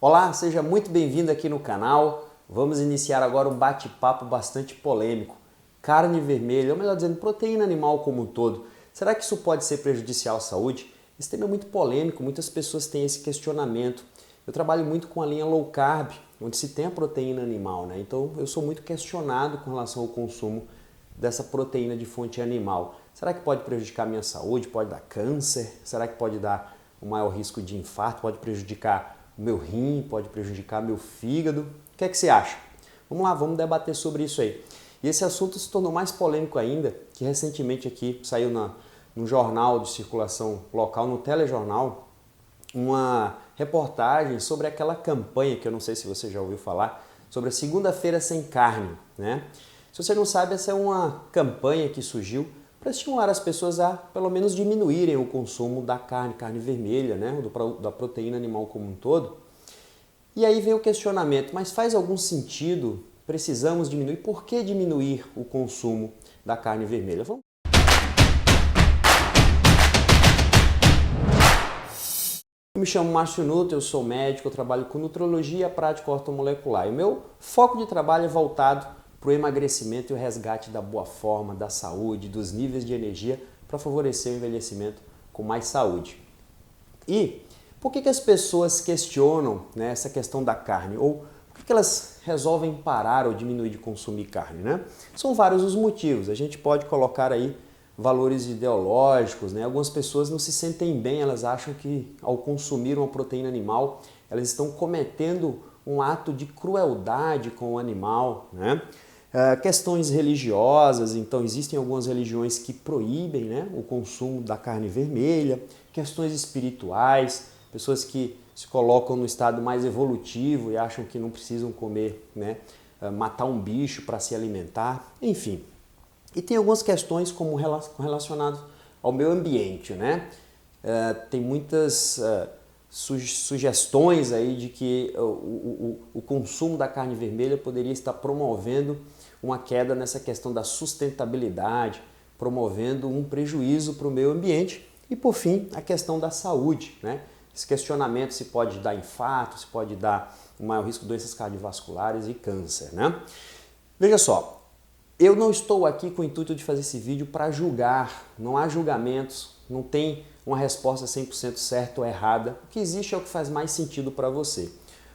Olá, seja muito bem-vindo aqui no canal. Vamos iniciar agora um bate-papo bastante polêmico. Carne vermelha, ou melhor dizendo, proteína animal como um todo. Será que isso pode ser prejudicial à saúde? Esse tema é muito polêmico, muitas pessoas têm esse questionamento. Eu trabalho muito com a linha low carb, onde se tem a proteína animal, né? Então eu sou muito questionado com relação ao consumo dessa proteína de fonte animal. Será que pode prejudicar a minha saúde? Pode dar câncer? Será que pode dar um maior risco de infarto? Pode prejudicar o meu rim? Pode prejudicar meu fígado? O que é que você acha? Vamos lá, vamos debater sobre isso aí. E esse assunto se tornou mais polêmico ainda, que recentemente aqui saiu no jornal de circulação local, no telejornal, uma reportagem sobre aquela campanha que eu não sei se você já ouviu falar, sobre a segunda-feira sem carne, né? Se você não sabe, essa é uma campanha que surgiu para estimular as pessoas a, pelo menos, diminuírem o consumo da carne vermelha, né? Da proteína animal como um todo. E aí vem o questionamento, mas faz algum sentido? Precisamos diminuir? Por que diminuir o consumo da carne vermelha? Eu me chamo Márcio Nuto, eu sou médico, eu trabalho com nutrologia prática ortomolecular. E o meu foco de trabalho é voltado para o emagrecimento e o resgate da boa forma, da saúde, dos níveis de energia para favorecer o envelhecimento com mais saúde. E por que as pessoas questionam, né, essa questão da carne? Ou por que elas resolvem parar ou diminuir de consumir carne, né? São vários os motivos. A gente pode colocar aí valores ideológicos, né? Algumas pessoas não se sentem bem, elas acham que ao consumir uma proteína animal, elas estão cometendo um ato de crueldade com o animal, né? Questões religiosas, então existem algumas religiões que proíbem, né, o consumo da carne vermelha, questões espirituais, pessoas que se colocam no estado mais evolutivo e acham que não precisam comer, né, matar um bicho para se alimentar, enfim. E tem algumas questões como relacionadas ao meio ambiente, né? Tem muitas sugestões aí de que o consumo da carne vermelha poderia estar promovendo uma queda nessa questão da sustentabilidade, promovendo um prejuízo para o meio ambiente e, por fim, a questão da saúde, né? Esse questionamento se pode dar infarto, se pode dar um maior risco de doenças cardiovasculares e câncer, né? Veja só, eu não estou aqui com o intuito de fazer esse vídeo para julgar, não há julgamentos, não tem uma resposta 100% certa ou errada. O que existe é o que faz mais sentido para você.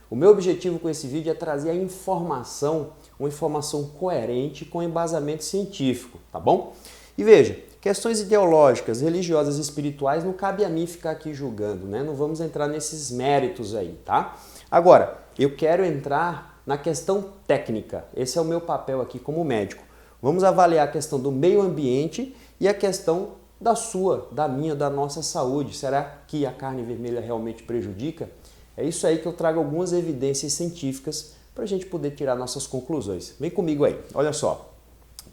O meu objetivo com esse vídeo é trazer a informação, uma informação coerente com embasamento científico, tá bom? E veja, questões ideológicas, religiosas e espirituais não cabe a mim ficar aqui julgando, né? Não vamos entrar nesses méritos aí, tá? Agora, eu quero entrar na questão técnica. Esse é o meu papel aqui como médico. Vamos avaliar a questão do meio ambiente e a questão da sua, da minha, da nossa saúde. Será que a carne vermelha realmente prejudica? É isso aí que eu trago algumas evidências científicas para a gente poder tirar nossas conclusões. Vem comigo aí, olha só.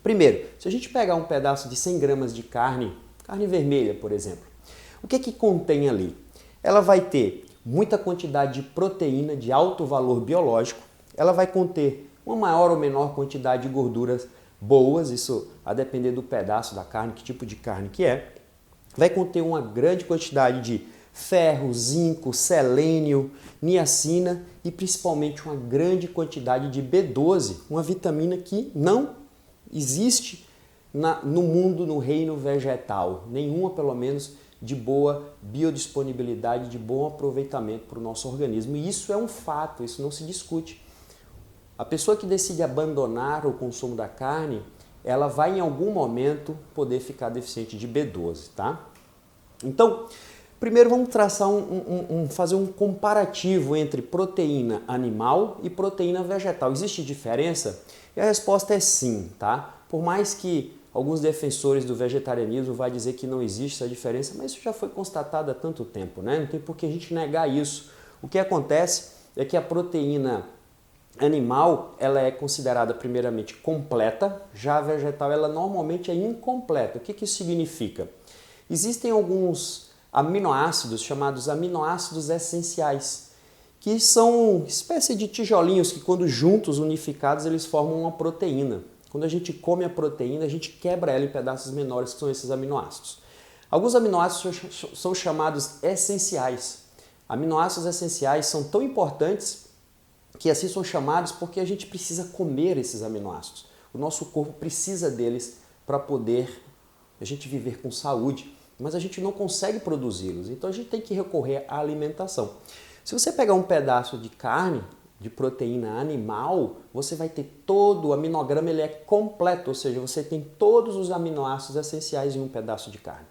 Primeiro, se a gente pegar um pedaço de 100 gramas de carne vermelha, por exemplo, o que é que contém ali? Ela vai ter muita quantidade de proteína de alto valor biológico, ela vai conter uma maior ou menor quantidade de gorduras boas, isso a depender do pedaço da carne, que tipo de carne que é, vai conter uma grande quantidade de ferro, zinco, selênio, niacina e principalmente uma grande quantidade de B12, uma vitamina que não existe no mundo, no reino vegetal, nenhuma pelo menos de boa biodisponibilidade, de bom aproveitamento para o nosso organismo. E isso é um fato, isso não se discute. A pessoa que decide abandonar o consumo da carne, ela vai em algum momento poder ficar deficiente de B12, tá? Então, primeiro vamos traçar fazer um comparativo entre proteína animal e proteína vegetal. Existe diferença? E a resposta é sim, tá? Por mais que alguns defensores do vegetarianismo vão dizer que não existe essa diferença, mas isso já foi constatado há tanto tempo, né? Não tem por que a gente negar isso. O que acontece é que a proteína animal, ela é considerada primeiramente completa, já a vegetal ela normalmente é incompleta. O que isso significa? Existem alguns aminoácidos chamados aminoácidos essenciais, que são espécie de tijolinhos que quando juntos, unificados, eles formam uma proteína. Quando a gente come a proteína, a gente quebra ela em pedaços menores, que são esses aminoácidos. Alguns aminoácidos são chamados essenciais. Aminoácidos essenciais são tão importantes que assim são chamados porque a gente precisa comer esses aminoácidos. O nosso corpo precisa deles para poder a gente viver com saúde, mas a gente não consegue produzi-los, então a gente tem que recorrer à alimentação. Se você pegar um pedaço de carne, de proteína animal, você vai ter todo o aminograma, ele é completo, ou seja, você tem todos os aminoácidos essenciais em um pedaço de carne.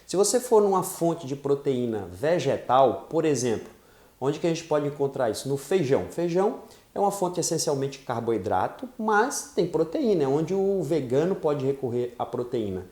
Se você for numa fonte de proteína vegetal, por exemplo, onde que a gente pode encontrar isso? No feijão. Feijão é uma fonte essencialmente de carboidrato, mas tem proteína, é onde o vegano pode recorrer à proteína.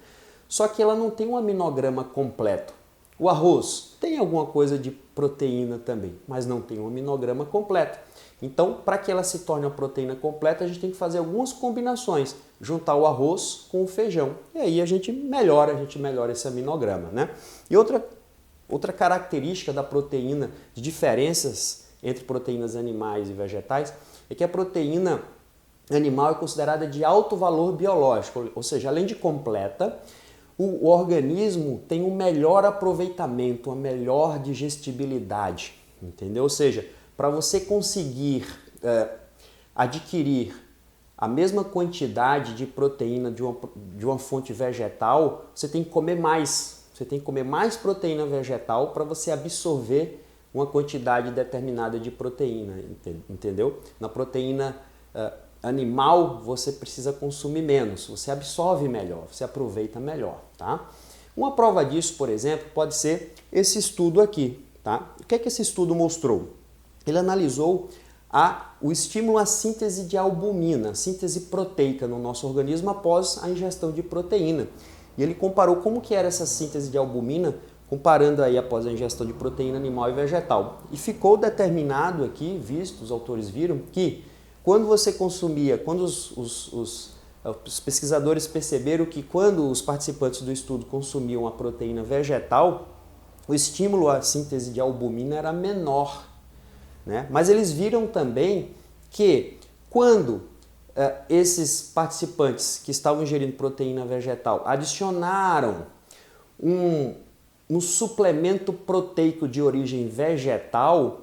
Só que ela não tem um aminograma completo. O arroz tem alguma coisa de proteína também, mas não tem um aminograma completo. Então, para que ela se torne uma proteína completa, a gente tem que fazer algumas combinações, juntar o arroz com o feijão. E aí a gente melhora esse aminograma, né? E outra característica da proteína, de diferenças entre proteínas animais e vegetais, é que a proteína animal é considerada de alto valor biológico, ou seja, além de completa, o organismo tem um melhor aproveitamento, uma melhor digestibilidade, entendeu? Ou seja, para você conseguir adquirir a mesma quantidade de proteína de uma fonte vegetal, você tem que comer mais. Você tem que comer mais proteína vegetal para você absorver uma quantidade determinada de proteína, entendeu? Na proteína animal, você precisa consumir menos, você absorve melhor, você aproveita melhor, tá? Uma prova disso, por exemplo, pode ser esse estudo aqui, tá? O que é que esse estudo mostrou? Ele analisou o estímulo à síntese de albumina, síntese proteica no nosso organismo após a ingestão de proteína. E ele comparou como que era essa síntese de albumina, comparando aí após a ingestão de proteína animal e vegetal. E ficou determinado aqui, os autores viram, que quando você consumia, quando os pesquisadores perceberam que quando os participantes do estudo consumiam a proteína vegetal, o estímulo à síntese de albumina era menor, né? Mas eles viram também que quando esses participantes que estavam ingerindo proteína vegetal adicionaram um suplemento proteico de origem vegetal,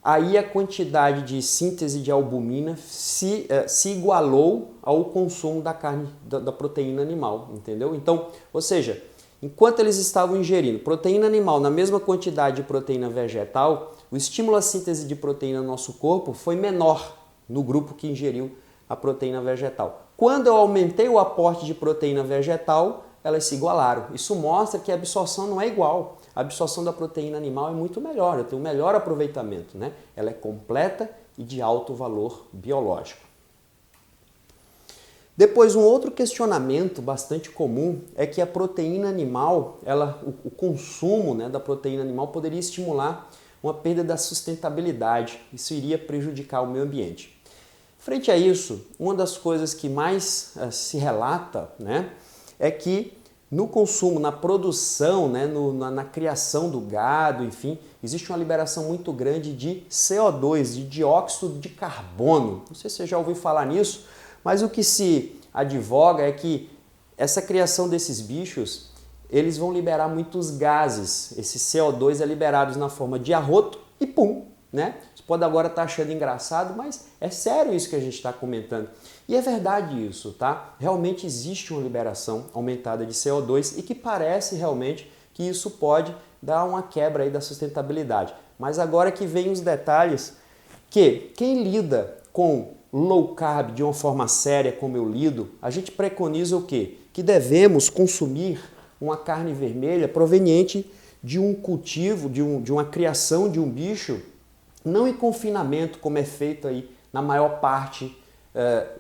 aí a quantidade de síntese de albumina se igualou ao consumo da carne, da proteína animal, entendeu? Então, ou seja, enquanto eles estavam ingerindo proteína animal na mesma quantidade de proteína vegetal, o estímulo à síntese de proteína no nosso corpo foi menor no grupo que ingeriu a proteína vegetal. Quando eu aumentei o aporte de proteína vegetal, elas se igualaram. Isso mostra que a absorção não é igual. A absorção da proteína animal é muito melhor, eu tenho um melhor aproveitamento, né? Ela é completa e de alto valor biológico. Depois, um outro questionamento bastante comum é que a proteína animal, o consumo, né, da proteína animal poderia estimular uma perda da sustentabilidade. Isso iria prejudicar o meio ambiente. Frente a isso, uma das coisas que mais se relata, né, é que no consumo, na produção, né, na criação do gado, enfim, existe uma liberação muito grande de CO2, de dióxido de carbono. Não sei se você já ouviu falar nisso, mas o que se advoga é que essa criação desses bichos, eles vão liberar muitos gases. Esse CO2 é liberado na forma de arroto e pum, né? Você pode agora estar achando engraçado, mas é sério isso que a gente está comentando. E é verdade isso, tá? Realmente existe uma liberação aumentada de CO2 e que parece realmente que isso pode dar uma quebra aí da sustentabilidade. Mas agora que vem os detalhes, que quem lida com low carb de uma forma séria, como eu lido, a gente preconiza o quê? Que devemos consumir uma carne vermelha proveniente de um cultivo, de uma criação de um bicho, não em confinamento, como é feito aí na maior parte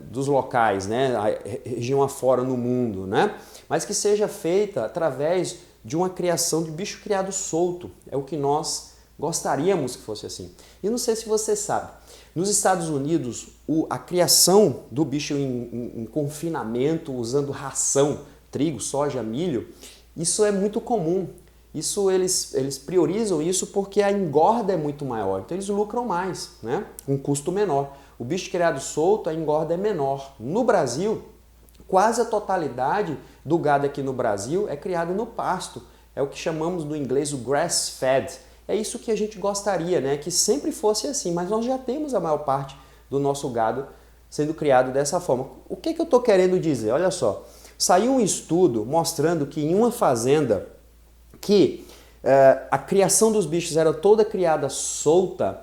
dos locais, né, a região afora no mundo, né, mas que seja feita através de uma criação de bicho criado solto. É o que nós gostaríamos que fosse assim. E não sei se você sabe, nos Estados Unidos, a criação do bicho em confinamento, usando ração, trigo, soja, milho, isso é muito comum. Isso eles priorizam isso porque a engorda é muito maior, então eles lucram mais, né? Com um custo menor. O bicho criado solto, a engorda é menor. No Brasil, quase a totalidade do gado aqui no Brasil é criado no pasto. É o que chamamos no inglês o grass-fed. É isso que a gente gostaria, né? Que sempre fosse assim, mas nós já temos a maior parte do nosso gado sendo criado dessa forma. O que eu estou querendo dizer? Olha só, saiu um estudo mostrando que em uma fazenda que a criação dos bichos era toda criada solta,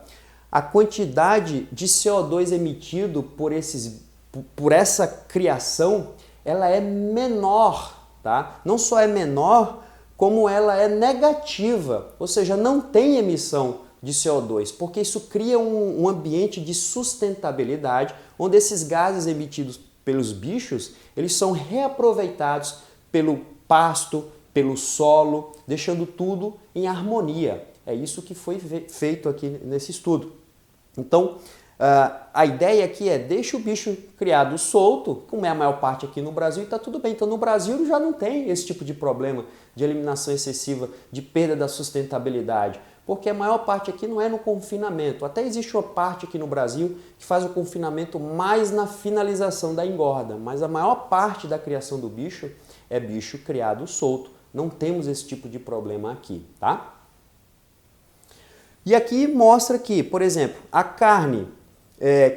a quantidade de CO2 emitido por essa criação, ela é menor, tá? Não só é menor, como ela é negativa, ou seja, não tem emissão de CO2, porque isso cria um ambiente de sustentabilidade, onde esses gases emitidos pelos bichos, eles são reaproveitados pelo pasto, pelo solo, deixando tudo em harmonia. É isso que foi feito aqui nesse estudo. Então, a ideia aqui é deixa o bicho criado solto, como é a maior parte aqui no Brasil, e está tudo bem. Então, no Brasil já não tem esse tipo de problema de eliminação excessiva, de perda da sustentabilidade, porque a maior parte aqui não é no confinamento. Até existe uma parte aqui no Brasil que faz o confinamento mais na finalização da engorda, mas a maior parte da criação do bicho é bicho criado solto. Não temos esse tipo de problema aqui, tá? E aqui mostra que, por exemplo, a carne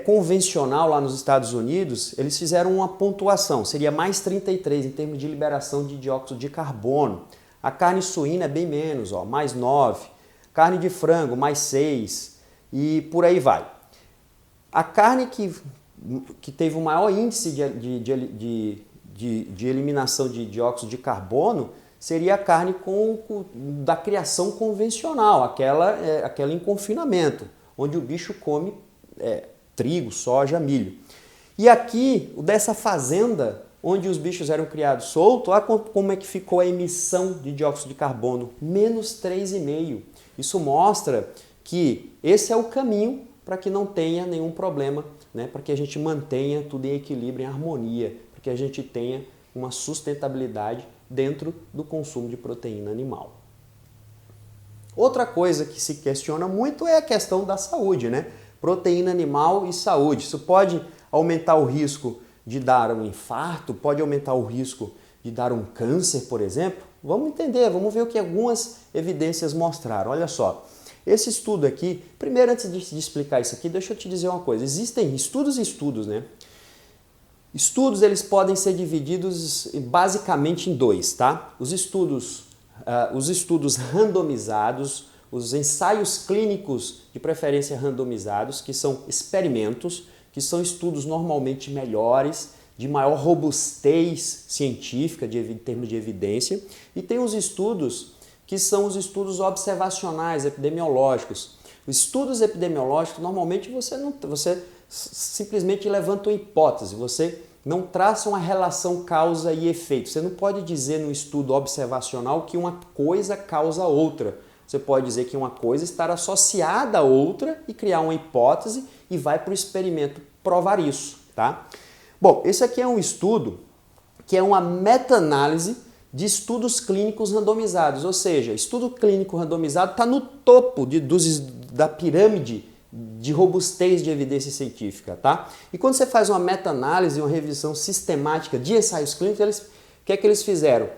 convencional lá nos Estados Unidos, eles fizeram uma pontuação, seria mais 33 em termos de liberação de dióxido de carbono. A carne suína é bem menos, ó, mais 9. Carne de frango, mais 6. E por aí vai. A carne que teve o maior índice de eliminação de dióxido de carbono seria a carne da criação convencional, aquela em confinamento, onde o bicho come trigo, soja, milho. E aqui, dessa fazenda, onde os bichos eram criados soltos, olha como é que ficou a emissão de dióxido de carbono, menos 3,5. Isso mostra que esse é o caminho para que não tenha nenhum problema, né? Para que a gente mantenha tudo em equilíbrio, em harmonia, para que a gente tenha uma sustentabilidade dentro do consumo de proteína animal. Outra coisa que se questiona muito é a questão da saúde, né? Proteína animal e saúde. Isso pode aumentar o risco de dar um infarto, pode aumentar o risco de dar um câncer, por exemplo. Vamos entender, vamos ver o que algumas evidências mostraram. Olha só, esse estudo aqui, primeiro antes de explicar isso aqui, deixa eu te dizer uma coisa. Existem estudos e estudos, né? Estudos eles podem ser divididos basicamente em dois, tá? Os estudos randomizados, os ensaios clínicos de preferência randomizados, que são experimentos, que são estudos normalmente melhores, de maior robustez científica em termos de evidência, e tem os estudos que são os estudos observacionais, epidemiológicos. Os estudos epidemiológicos, normalmente você simplesmente levanta uma hipótese, você não traça uma relação causa e efeito. Você não pode dizer no estudo observacional que uma coisa causa outra. Você pode dizer que uma coisa está associada a outra e criar uma hipótese e vai para o experimento provar isso, tá? Bom, esse aqui é um estudo que é uma meta-análise de estudos clínicos randomizados, ou seja, estudo clínico randomizado está no topo da pirâmide de robustez de evidência científica, tá? E quando você faz uma meta-análise, uma revisão sistemática de ensaios clínicos, o que é que eles fizeram?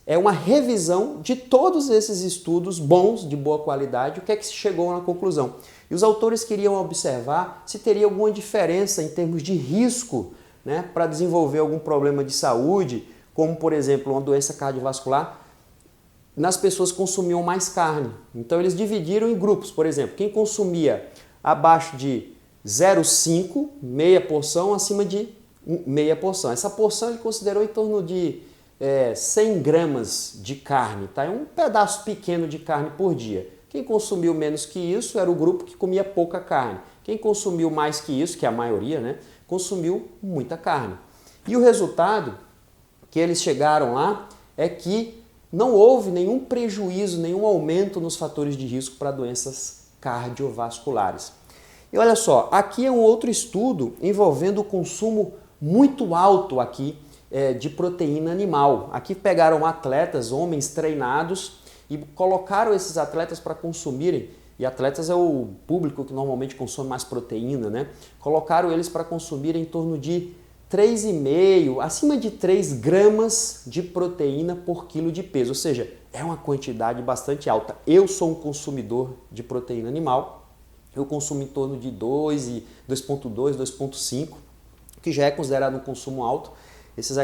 É uma revisão de todos esses estudos bons, de boa qualidade, o que é que se chegou na conclusão. E os autores queriam observar se teria alguma diferença em termos de risco, né, para desenvolver algum problema de saúde, como, por exemplo, uma doença cardiovascular, nas pessoas que consumiam mais carne. Então eles dividiram em grupos, por exemplo, quem consumia abaixo de 0,5, meia porção, acima de meia porção. Essa porção ele considerou em torno de 100 gramas de carne, tá? É um pedaço pequeno de carne por dia. Quem consumiu menos que isso era o grupo que comia pouca carne. Quem consumiu mais que isso, que é a maioria, né, consumiu muita carne. E o resultado que eles chegaram lá é que não houve nenhum prejuízo, nenhum aumento nos fatores de risco para doenças cardiovasculares. E olha só, aqui é um outro estudo envolvendo o consumo muito alto aqui de proteína animal. Aqui pegaram atletas, homens treinados, e colocaram esses atletas para consumirem, e atletas é o público que normalmente consome mais proteína, né? Colocaram eles para consumirem em torno de 3,5, acima de 3 gramas de proteína por quilo de peso, ou seja, é uma quantidade bastante alta. Eu sou um consumidor de proteína animal, eu consumo em torno de 2,2, 2,5, que já é considerado um consumo alto. Esses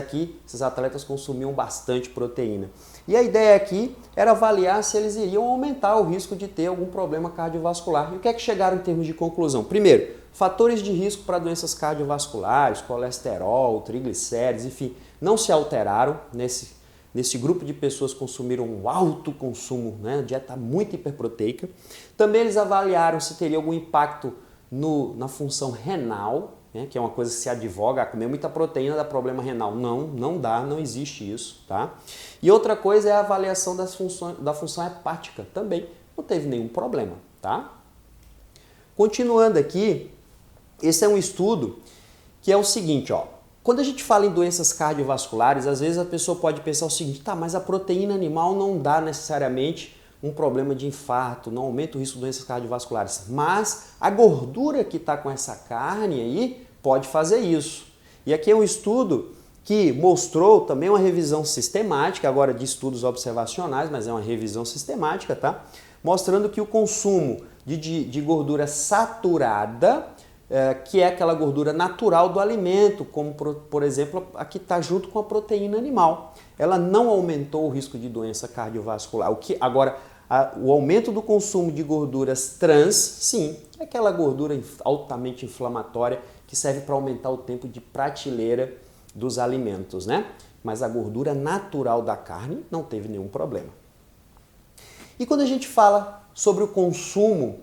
atletas consumiam bastante proteína. E a ideia aqui era avaliar se eles iriam aumentar o risco de ter algum problema cardiovascular. E o que é que chegaram em termos de conclusão? Primeiro, fatores de risco para doenças cardiovasculares, colesterol, triglicérides, enfim, não se alteraram nesse grupo de pessoas que consumiram um alto consumo, né, dieta muito hiperproteica. Também eles avaliaram se teria algum impacto na função renal, né, que é uma coisa que se advoga, comer muita proteína dá problema renal. Não dá, não existe isso, tá? E outra coisa é a avaliação da função hepática, também não teve nenhum problema, tá? Continuando aqui, esse é um estudo que é o seguinte, ó. Quando a gente fala em doenças cardiovasculares, às vezes a pessoa pode pensar o seguinte, tá, mas a proteína animal não dá necessariamente um problema de infarto, não aumenta o risco de doenças cardiovasculares, mas a gordura que está com essa carne aí pode fazer isso. E aqui é um estudo que mostrou também uma revisão sistemática, agora de estudos observacionais, mas é uma revisão sistemática, tá? Mostrando que o consumo de gordura saturada, que é aquela gordura natural do alimento, como por exemplo a que está junto com a proteína animal, ela não aumentou o risco de doença cardiovascular. O aumento do consumo de gorduras trans, sim, é aquela gordura altamente inflamatória que serve para aumentar o tempo de prateleira dos alimentos, né? Mas a gordura natural da carne não teve nenhum problema. E quando a gente fala sobre o consumo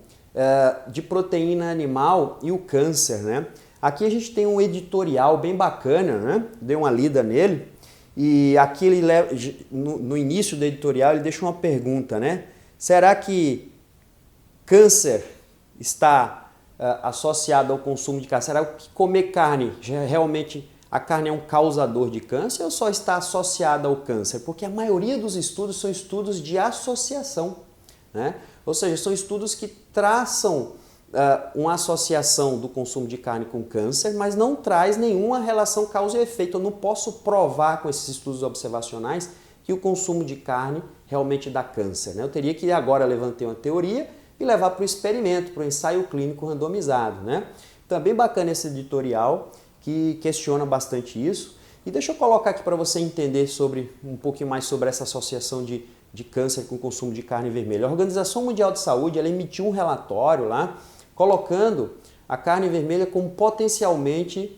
de proteína animal e o câncer, né? Aqui a gente tem um editorial bem bacana, né? Dei uma lida nele e aqui no início do editorial ele deixa uma pergunta, né? Será que câncer está associado ao consumo de carne? Será que comer carne, realmente a carne é um causador de câncer ou só está associada ao câncer? Porque a maioria dos estudos são estudos de associação, né? Ou seja, são estudos que traçam uma associação do consumo de carne com câncer, mas não traz nenhuma relação causa e efeito. Eu não posso provar com esses estudos observacionais que o consumo de carne realmente dá câncer, né? Eu teria que agora levantar uma teoria e levar para o experimento, para o ensaio clínico randomizado, né? Também bacana esse editorial que questiona bastante isso. E deixa eu colocar aqui para você entender um pouquinho mais sobre essa associação de câncer com o consumo de carne vermelha. A Organização Mundial de Saúde ela emitiu um relatório lá, colocando a carne vermelha como potencialmente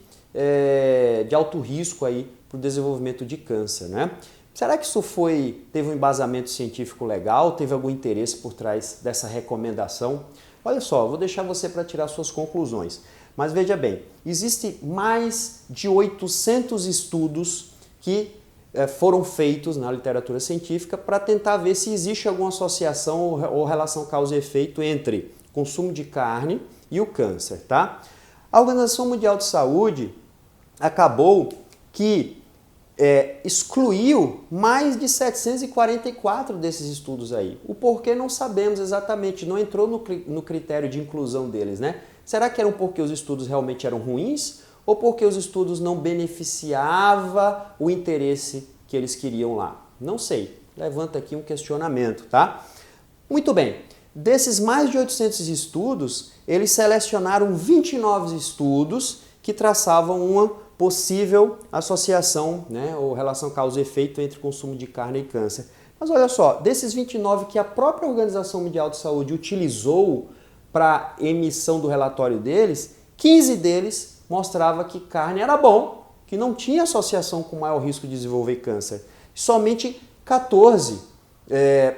de alto risco aí para o desenvolvimento de câncer, né? Será que isso teve um embasamento científico legal? Teve algum interesse por trás dessa recomendação? Olha só, vou deixar você para tirar suas conclusões. Mas veja bem, existem mais de 800 estudos que foram feitos na literatura científica para tentar ver se existe alguma associação ou relação causa e efeito entre consumo de carne e o câncer, tá? A Organização Mundial de Saúde acabou que excluiu mais de 744 desses estudos aí. O porquê não sabemos exatamente, não entrou no critério de inclusão deles, né? Será que eram porque os estudos realmente eram ruins ou porque os estudos não beneficiavam o interesse que eles queriam lá? Não sei. Levanta aqui um questionamento, tá? Muito bem. Desses mais de 800 estudos, eles selecionaram 29 estudos que traçavam uma possível associação, né, ou relação causa e efeito entre consumo de carne e câncer. Mas olha só, desses 29 que a própria Organização Mundial de Saúde utilizou para emissão do relatório deles, 15 deles mostrava que carne era bom, que não tinha associação com maior risco de desenvolver câncer. Somente 14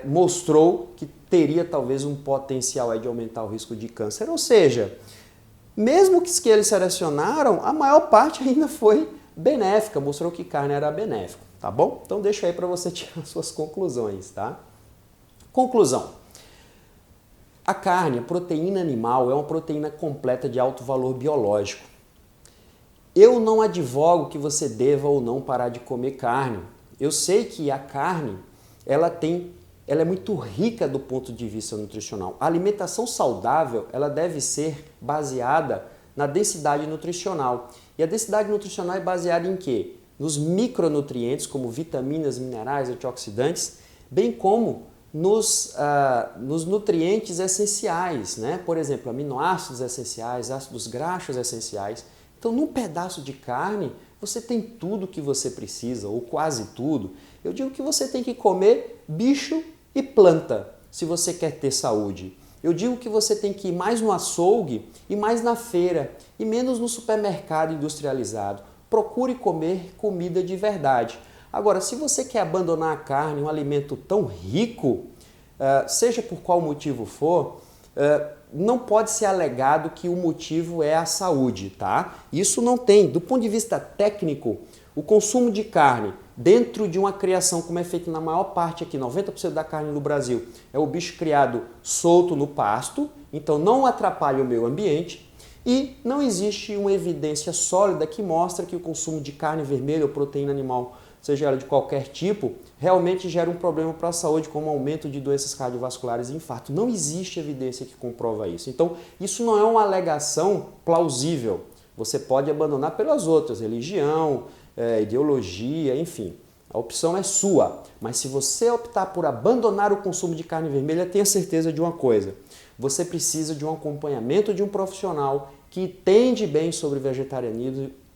mostrou que teria talvez um potencial aí de aumentar o risco de câncer. Ou seja, mesmo que eles selecionaram, a maior parte ainda foi benéfica, mostrou que carne era benéfica, tá bom? Então deixa aí para você tirar suas conclusões, tá? Conclusão. A carne, a proteína animal, é uma proteína completa de alto valor biológico. Eu não advogo que você deva ou não parar de comer carne. Eu sei que a carne, ela é muito rica do ponto de vista nutricional. A alimentação saudável, ela deve ser baseada na densidade nutricional. E a densidade nutricional é baseada em quê? Nos micronutrientes, como vitaminas, minerais, antioxidantes, bem como nos nutrientes essenciais, né? Por exemplo, aminoácidos essenciais, ácidos graxos essenciais. Então, num pedaço de carne, você tem tudo que você precisa, ou quase tudo. Eu digo que você tem que comer bicho e planta, se você quer ter saúde. Eu digo que você tem que ir mais no açougue e mais na feira, e menos no supermercado industrializado. Procure comer comida de verdade. Agora, se você quer abandonar a carne, um alimento tão rico, seja por qual motivo for, não pode ser alegado que o motivo é a saúde, tá? Isso não tem. Do ponto de vista técnico, o consumo de carne dentro de uma criação, como é feito na maior parte aqui, 90% da carne no Brasil, é o bicho criado solto no pasto, então não atrapalha o meio ambiente. E não existe uma evidência sólida que mostra que o consumo de carne vermelha ou proteína animal, seja ela de qualquer tipo, realmente gera um problema para a saúde, como aumento de doenças cardiovasculares e infarto. Não existe evidência que comprova isso. Então, isso não é uma alegação plausível. Você pode abandonar pelas outras, religião, ideologia, enfim. A opção é sua. Mas se você optar por abandonar o consumo de carne vermelha, tenha certeza de uma coisa. Você precisa de um acompanhamento de um profissional que entende bem sobre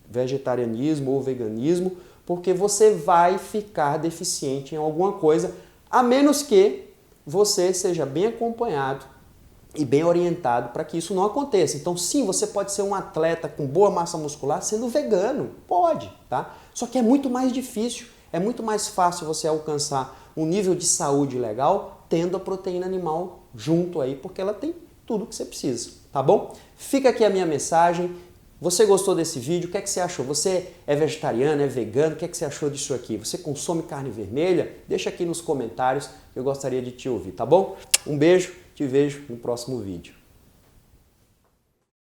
vegetarianismo ou veganismo, porque você vai ficar deficiente em alguma coisa, a menos que você seja bem acompanhado e bem orientado para que isso não aconteça. Então, sim, você pode ser um atleta com boa massa muscular sendo vegano, pode, tá? Só que é muito mais difícil, é muito mais fácil você alcançar um nível de saúde legal tendo a proteína animal junto aí, porque ela tem tudo que você precisa, tá bom? Fica aqui a minha mensagem. Você gostou desse vídeo? O que é que você achou? Você é vegetariano, é vegano? O que é que você achou disso aqui? Você consome carne vermelha? Deixa aqui nos comentários, eu gostaria de te ouvir, tá bom? Um beijo, te vejo no próximo vídeo.